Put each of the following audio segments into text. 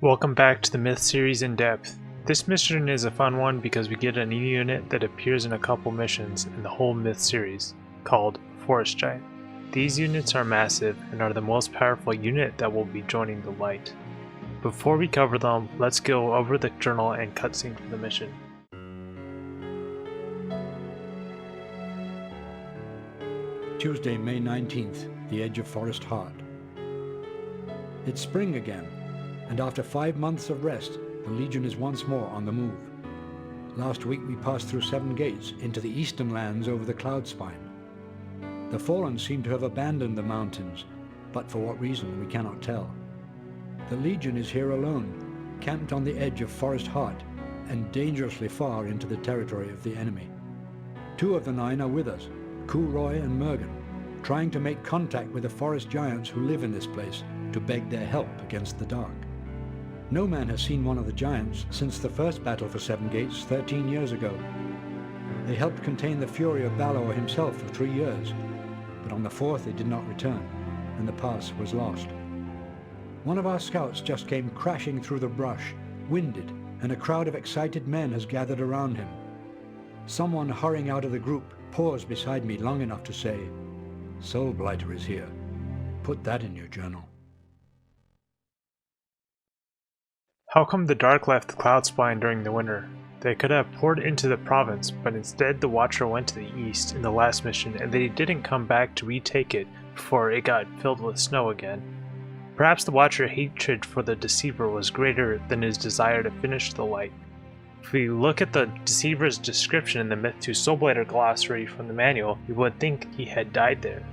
Welcome back to the Myth series in depth. This mission is a fun one because we get a new unit that appears in a couple missions in the whole Myth series, called Forest Giant. These units are massive and are the most powerful unit that will be joining the light. Before we cover them, let's go over the journal and cutscene for the mission. Tuesday, May 19th, the edge of Forest Heart. It's spring again, and after 5 months of rest, the Legion is once more on the move. Last week we passed through 7 gates into the eastern lands over the cloud spine. The Fallen seem to have abandoned the mountains, but for what reason we cannot tell. The Legion is here alone, camped on the edge of Forest Heart and dangerously far into the territory of the enemy. 2 of the 9 are with us, Roy and Mergen, trying to make contact with the forest giants who live in this place to beg their help against the dark. No man has seen one of the giants since the first battle for 7 Gates 13 years ago. They helped contain the fury of Balor himself for 3 years, but on the 4th they did not return, and the pass was lost. One of our scouts just came crashing through the brush, winded, and a crowd of excited men has gathered around him. Someone hurrying out of the group paused beside me long enough to say, "Soul Blighter is here. Put that in your journal." How come the Dark left the cloud spine during the winter? They could have poured into the province, but instead the Watcher went to the east in the last mission and they didn't come back to retake it before it got filled with snow again. Perhaps the Watcher's hatred for the Deceiver was greater than his desire to finish the light. If we look at the Deceiver's description in the Myth 2 Soulblighter glossary from the manual, you would think he had died there.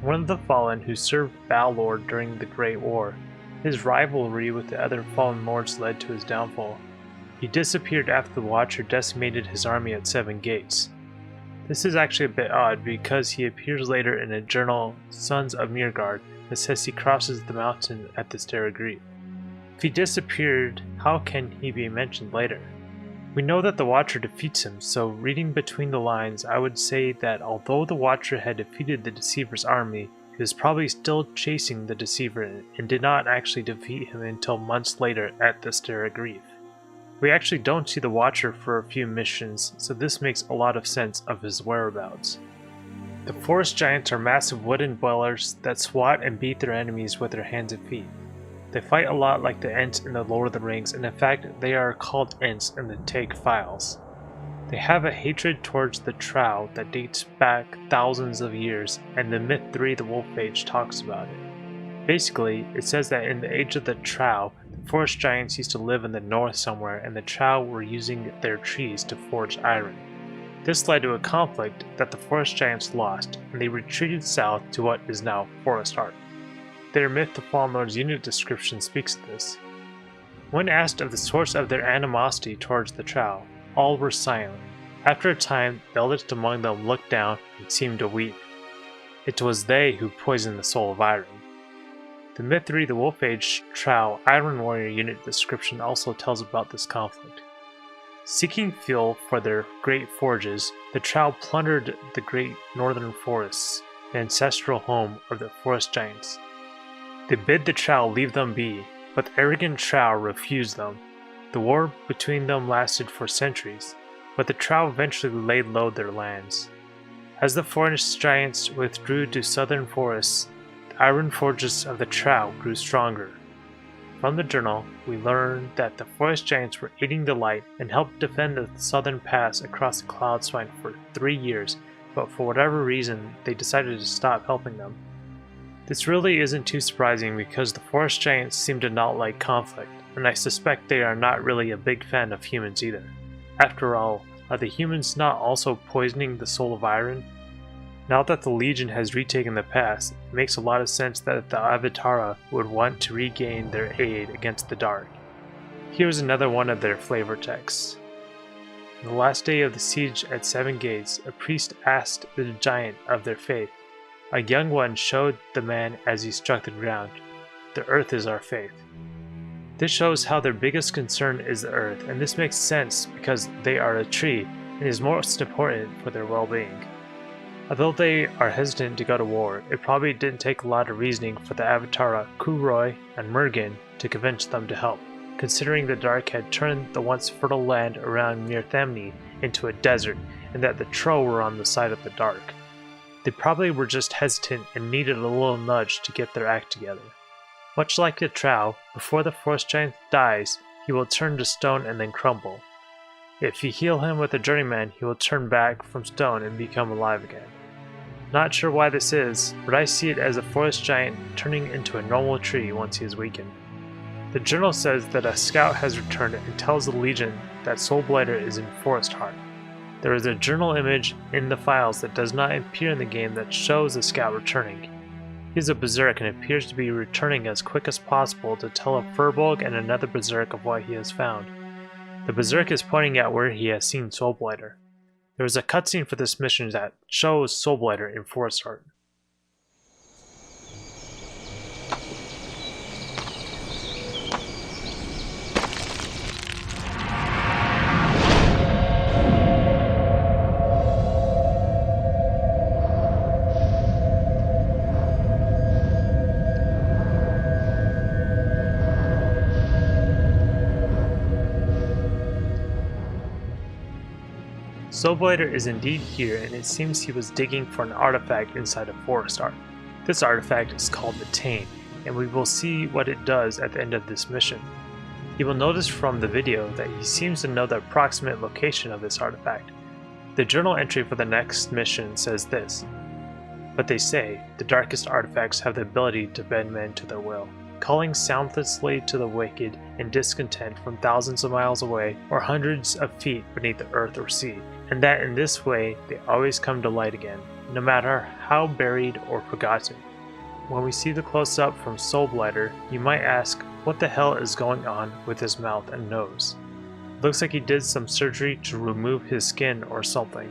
One of the Fallen who served Balor during the Great War. His rivalry with the other Fallen Lords led to his downfall. He disappeared after the Watcher decimated his army at 7 Gates. This is actually a bit odd because he appears later in a journal, Sons of Mirgard, that says he crosses the mountain at the Stair of Grief. If he disappeared, how can he be mentioned later? We know that the Watcher defeats him, so reading between the lines, I would say that although the Watcher had defeated the Deceiver's army, he was probably still chasing the Deceiver and did not actually defeat him until months later at the Stair of Grief. We actually don't see the Watcher for a few missions, so this makes a lot of sense of his whereabouts. The Forest Giants are massive wooden dwellers that swat and beat their enemies with their hands and feet. They fight a lot like the Ents in the Lord of the Rings, and in fact they are called Ents in the Take files. They have a hatred towards the Trow that dates back thousands of years, and the Myth 3 The Wolf Age talks about it. Basically, it says that in the age of the Trow, the Forest Giants used to live in the north somewhere and the Trow were using their trees to forge iron. This led to a conflict that the Forest Giants lost, and they retreated south to what is now Forest Heart. Their Myth the Fallen Lord's unit description speaks of this. When asked of the source of their animosity towards the Trow, all were silent. After a time, the eldest among them looked down and seemed to weep. It was they who poisoned the soul of Iron. The Myth 3 The Wolf Age Trow Iron Warrior unit description also tells about this conflict. Seeking fuel for their great forges, the Trow plundered the great northern forests, the ancestral home of the Forest Giants. They bid the Trow leave them be, but the arrogant Trow refused them. The war between them lasted for centuries, but the Trow eventually laid low their lands. As the Forest Giants withdrew to southern forests, the iron forges of the Trow grew stronger. From the journal, we learn that the Forest Giants were aiding the light and helped defend the southern pass across the cloud spine for 3 years, but for whatever reason, they decided to stop helping them. This really isn't too surprising because the Forest Giants seem to not like conflict, and I suspect they are not really a big fan of humans either. After all, are the humans not also poisoning the soul of Iron? Now that the Legion has retaken the pass, it makes a lot of sense that the Avatara would want to regain their aid against the Dark. Here's another one of their flavor texts. On the last day of the siege at 7 Gates, a priest asked the giant of their faith. A young one showed the man as he struck the ground, "The earth is our faith." This shows how their biggest concern is the earth, and this makes sense because they are a tree and is most important for their well-being. Although they are hesitant to go to war, it probably didn't take a lot of reasoning for the Avatara, Roy and Mergen to convince them to help. considering the Dark had turned the once fertile land around near Thamni into a desert, and that the Troll were on the side of the Dark. They probably were just hesitant and needed a little nudge to get their act together. Much like the Trow, before the Forest Giant dies, he will turn to stone and then crumble. If you heal him with a journeyman, he will turn back from stone and become alive again. Not sure why this is, but I see it as a Forest Giant turning into a normal tree once he is weakened. The journal says that a scout has returned and tells the Legion that Soulblighter is in Forest Heart. There is a journal image in the files that does not appear in the game that shows the scout returning. He is a berserk and appears to be returning as quick as possible to tell a Furbolg and another berserk of what he has found. The berserk is pointing out where he has seen Soulblighter. There is a cutscene for this mission that shows Soulblighter in Forest Heart. Soulblighter is indeed here, and it seems he was digging for an artifact inside of Forest Heart. This artifact is called the Tame, and we will see what it does at the end of this mission. You will notice from the video that he seems to know the approximate location of this artifact. The journal entry for the next mission says this: "But they say, the darkest artifacts have the ability to bend men to their will, calling soundlessly to the wicked and discontent from thousands of miles away or hundreds of feet beneath the earth or sea, and that in this way they always come to light again, no matter how buried or forgotten." When we see the close-up from Soulblighter, you might ask what the hell is going on with his mouth and nose. Looks like he did some surgery to remove his skin or something.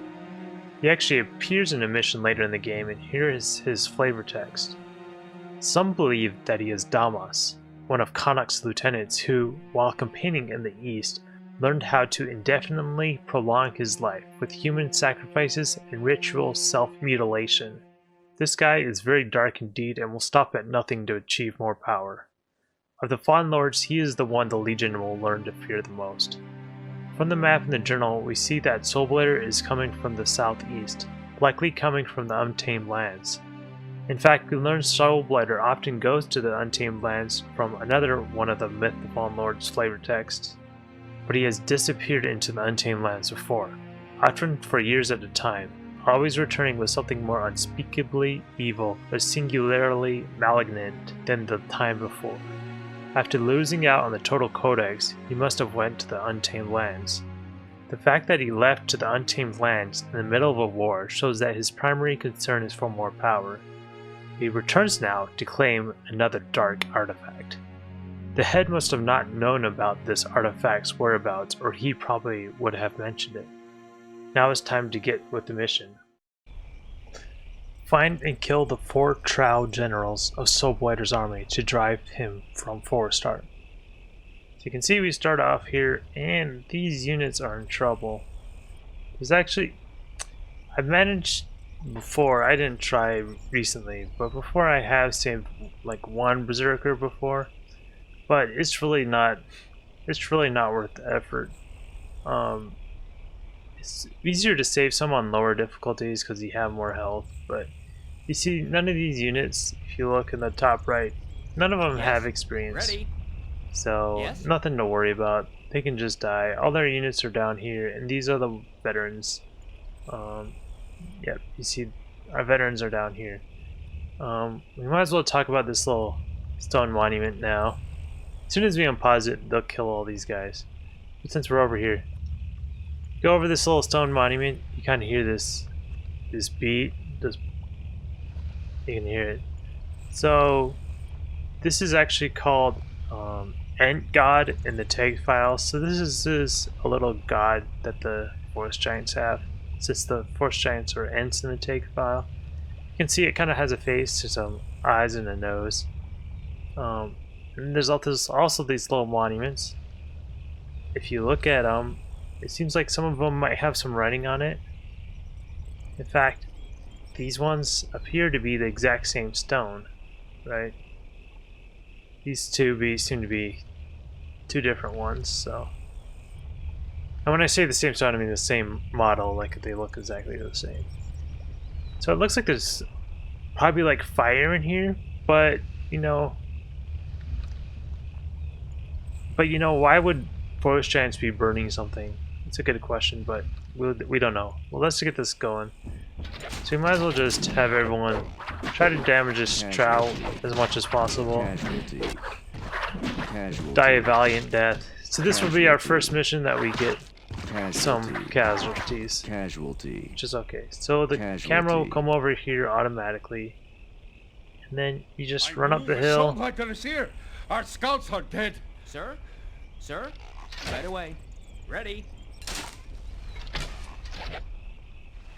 He actually appears in a mission later in the game, and here is his flavor text. Some believe that he is Damas, one of Connacht's lieutenants who, while campaigning in the east, learned how to indefinitely prolong his life with human sacrifices and ritual self-mutilation. This guy is very dark indeed and will stop at nothing to achieve more power. Of the Fallen Lords, he is the one the Legion will learn to fear the most. From the map in the journal, we see that Soulblighter is coming from the southeast, likely coming from the Untamed Lands. In fact, we learn Soulblighter often goes to the Untamed Lands from another one of the Myth the Fallen Lords flavor texts, but he has disappeared into the Untamed Lands before, often for years at a time, always returning with something more unspeakably evil or singularly malignant than the time before. After losing out on the Total Codex, he must have went to the Untamed Lands. The fact that he left to the Untamed Lands in the middle of a war shows that his primary concern is for more power. He returns now to claim another dark artifact. The head must have not known about this artifact's whereabouts, or he probably would have mentioned it. Now it's time to get with the mission. Find and kill the 4 Trow generals of Soulblighter's army to drive him from Forest Heart. So you can see we start off here, and these units are in trouble. There's actually, I've managed before, I didn't try recently, but before I have saved like one berserker before, but it's really not worth the effort. It's easier to save some on lower difficulties because you have more health, but you see none of these units, if you look in the top right, none of them have experience. Ready. So nothing to worry about. They can just die. All their units are down here, and these are the veterans. Yep, you see our veterans are down here. We might as well talk about this little stone monument now. As soon as we unpause it, they'll kill all these guys. But since we're over here, go over this little stone monument, you kind of hear this beat. You can hear it. So this is actually called Ent God in the tag file. So this is a little god that the Forest Giants have. Since the Forest Giants are Ents in the tag file, you can see it kind of has a face, there's some eyes and a nose. And there's also these little monuments. If you look at them, it seems like some of them might have some writing on it. In fact, these ones appear to be the exact same stone, right? These two seem to be two different ones, so. And when I say the same stone, I mean the same model, like they look exactly the same. So it looks like there's probably like fire in here, but you know, why would forest giants be burning something? It's a good question, but we don't know. Well, let's get this going. So we might as well just have everyone try to damage this trout as much as possible. Die a valiant death. So this will be our first mission that we get some casualties. Which is okay. So the camera will come over here automatically. And then you just run up the hill. Our scouts are dead. Sir? Sir? Right away. Ready.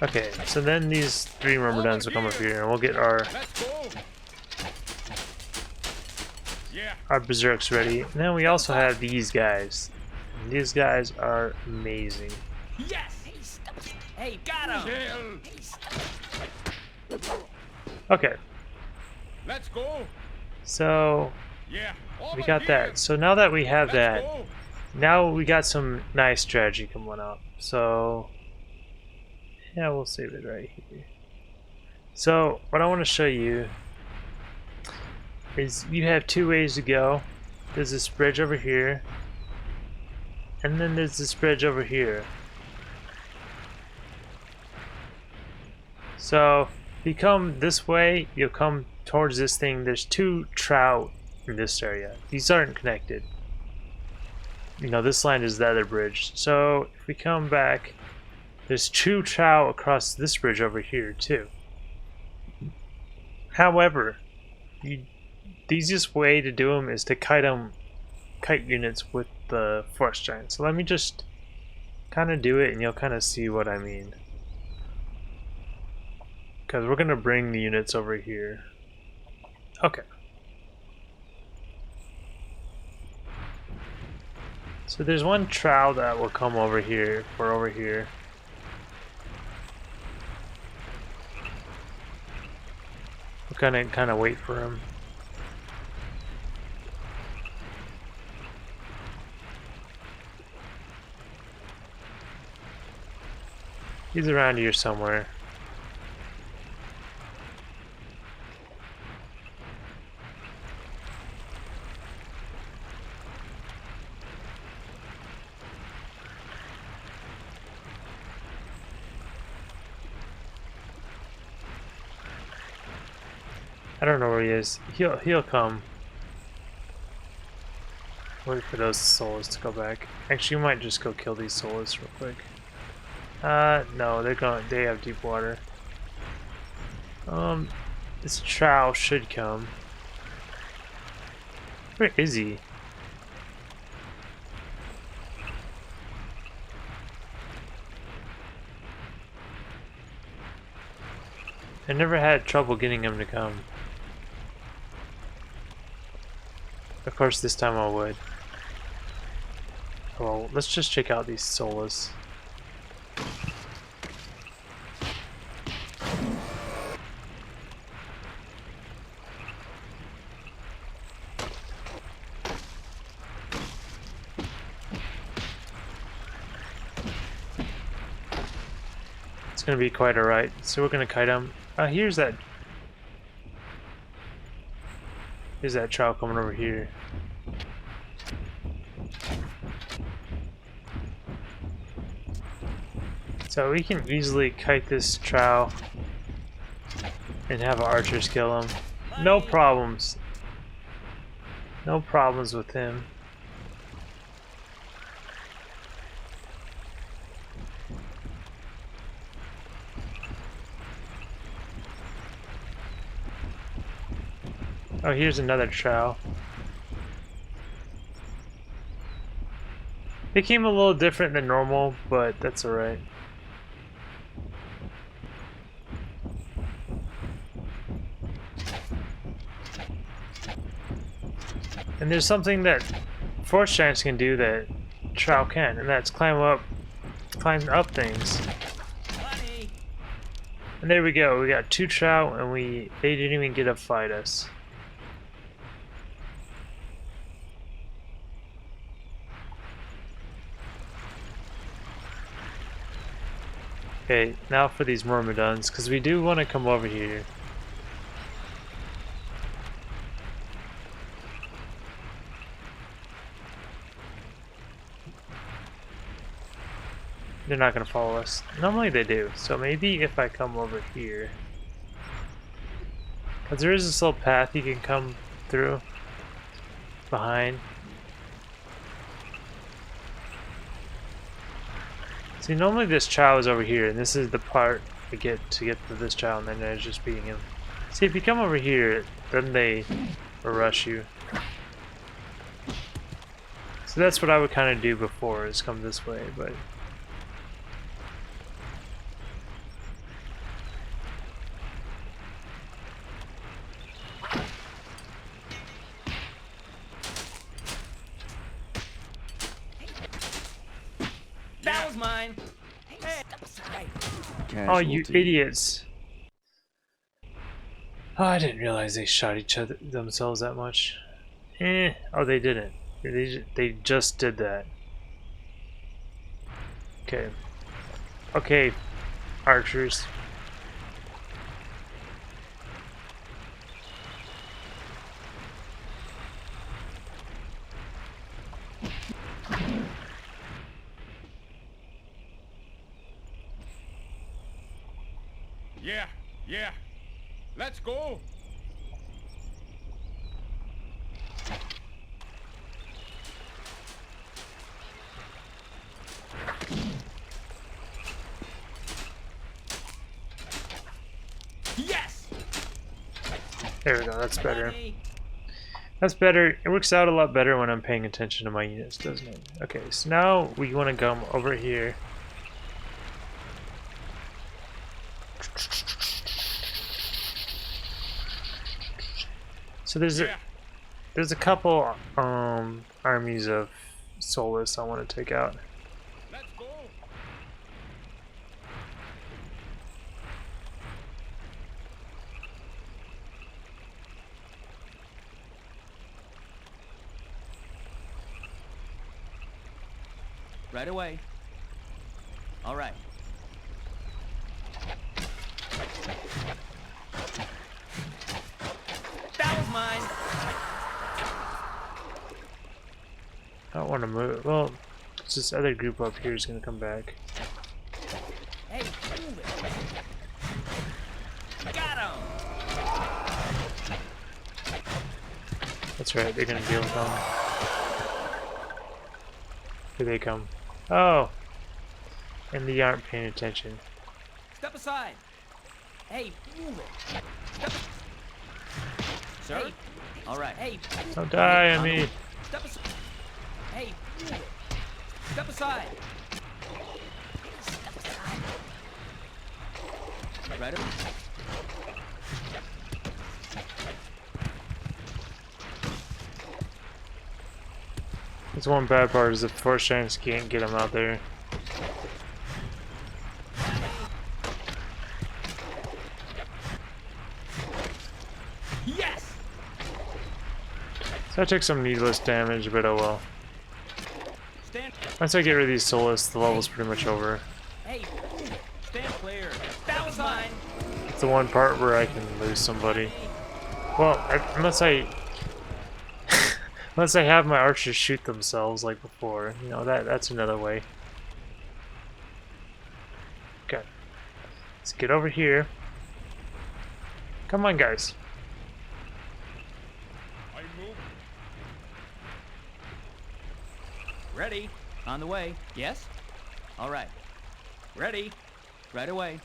Okay, so then these three myrmidons will come up here and we'll get our berserks ready. And then we also have these guys. And these guys are amazing. Yes! Hey, got him! Okay. Let's go. So we got that. So now that we have that, now we got some nice strategy coming up. So yeah, we'll save it right here. So what I want to show you is you have two ways to go. There's this bridge over here, and then there's this bridge over here. So if you come this way, you'll come towards this thing. There's two trout in this area. These aren't connected. You know, this line is the other bridge. So if we come back, there's two trout across this bridge over here too. However, the easiest way to do them is to kite units with the forest giant. So let me just kind of do it and you'll kind of see what I mean. Because we're going to bring the units over here. Okay. So there's one trout that will come over here. We're over here. We're gonna kind of wait for him. He's around here somewhere. I don't know where he is. He'll come. Wait for those souls to go back. Actually, you might just go kill these souls real quick. No, they have deep water. This trout should come. Where is he? I never had trouble getting him to come. Of course, this time I would. Well, let's just check out these solas. It's gonna be quite alright. So we're gonna kite him. Here's that trout coming over here. So we can easily kite this trout and have our archers kill him. No problems. No problems with him. Oh, here's another trout. It came a little different than normal, but that's alright. And there's something that forest giants can do that trout can, and that's climb up things. And there we go. We got two trout, and they didn't even get to fight us. Okay, now for these myrmidons, because we do want to come over here. They're not going to follow us. Normally they do, so maybe if I come over here. Because there is this little path you can come through behind. See, normally this child is over here, and this is the part I get to this child, and then I just beating him. See, if you come over here, then they rush you. So that's what I would kind of do before, is come this way, but... That was mine. Hey, step aside. Oh, you idiots. Oh, I didn't realize they shot each other themselves that much. Oh, they didn't. They just did that. Okay. Okay, archers. Yeah. Let's go. Yes. There we go, that's better. That's better. It works out a lot better when I'm paying attention to my units, doesn't it? Okay, so now we want to come over here. So there's a couple armies of Solus I want to take out. Let's go. Right away. All right. That was mine. I don't want to move. Well, this other group up here is going to come back. Hey, move it. Got him. That's right, they're going to deal with them. Here they come. Oh! And they aren't paying attention. Step aside. Hey, move it. Step. Sir? Hey. All right. Hey. Don't die on me. Step aside. Hey, move it. Step aside. Step aside. Right over. That's one bad part is the force giants can't get them out there. Yes. So I took some needless damage, but oh well. Stand. Once I get rid of these Solus, the level's pretty much over. Hey, stand clear. That was mine. It's the one part where I can lose somebody. Well, unless I have my archers shoot themselves like before, you know, that's another way. Okay, let's get over here. Come on, guys. I move. Ready. On the way. Yes? All right. Ready. Right away.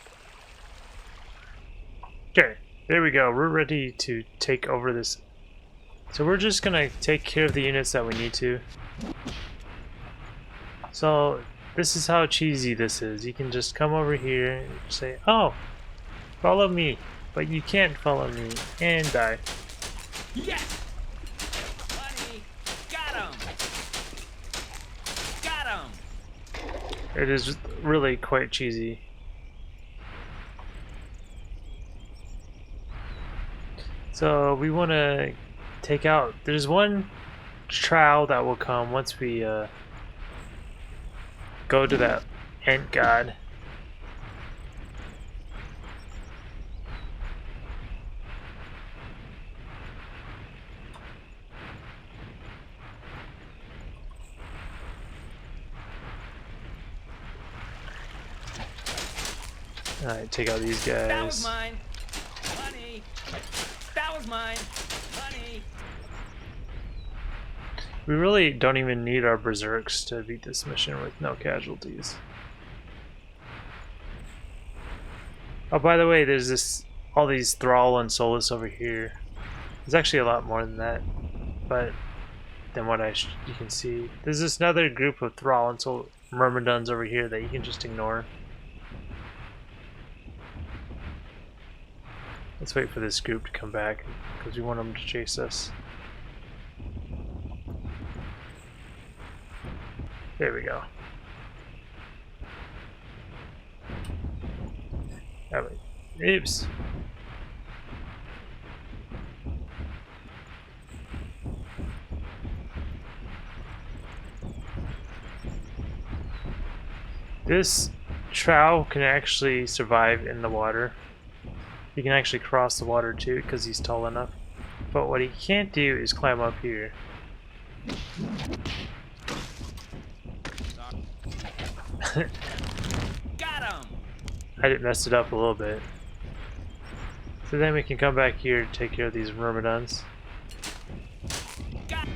Okay, there we go. We're ready to take over this. So we're just gonna take care of the units that we need to. So this is how cheesy this is. You can just come over here and say, oh, follow me. But you can't follow me and die. Yes! Buddy! Got him! Got him! It is really quite cheesy. So we want to take out, there's one trial that will come once we go to that Ant God. Alright, take out these That was guys. mine. Honey. That was mine. Honey. We really don't even need our berserks to beat this mission with no casualties. Oh, by the way, there's all these Thrall and Solus over here. There's actually a lot more than that, but than what you can see. There's this another group of Thrall and Myrmidons over here that you can just ignore. Let's wait for this group to come back because we want them to chase us. There we go. Oops. This Trow can actually survive in the water. He can actually cross the water too because he's tall enough. But what he can't do is climb up here. Got him. I did mess it up a little bit. So then we can come back here to take care of these Myrmidons. Got.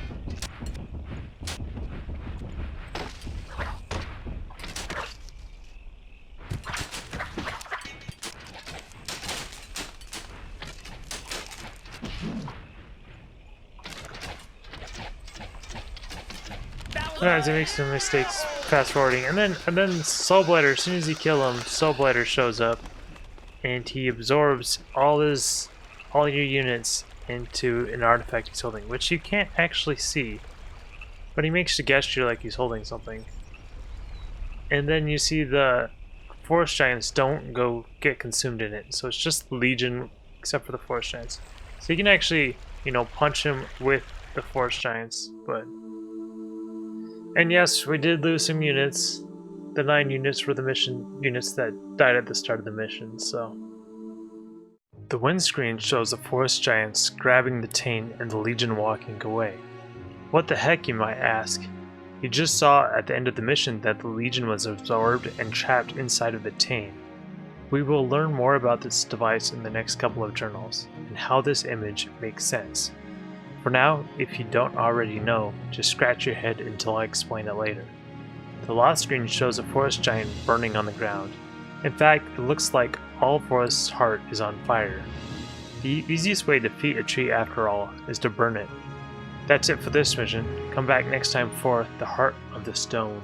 Sometimes he makes some mistakes fast forwarding, and then Soulblighter, as soon as you kill him, Soulblighter shows up, and he absorbs all your units into an artifact he's holding, which you can't actually see, but he makes a gesture like he's holding something. And then you see the Forest Giants don't get consumed in it, so it's just Legion except for the Forest Giants. So you can actually, punch him with the Forest Giants, but. And yes, we did lose some units. The 9 units were the mission units that died at the start of the mission, so. The windscreen shows the Forest Giants grabbing the Tane and the Legion walking away. What the heck, you might ask? You just saw at the end of the mission that the Legion was absorbed and trapped inside of the Tane. We will learn more about this device in the next couple of journals, and how this image makes sense. For now, if you don't already know, just scratch your head until I explain it later. The lost screen shows a forest giant burning on the ground. In fact, it looks like all Forest's heart is on fire. The easiest way to defeat a tree, after all, is to burn it. That's it for this mission. Come back next time for The Heart of the Stone.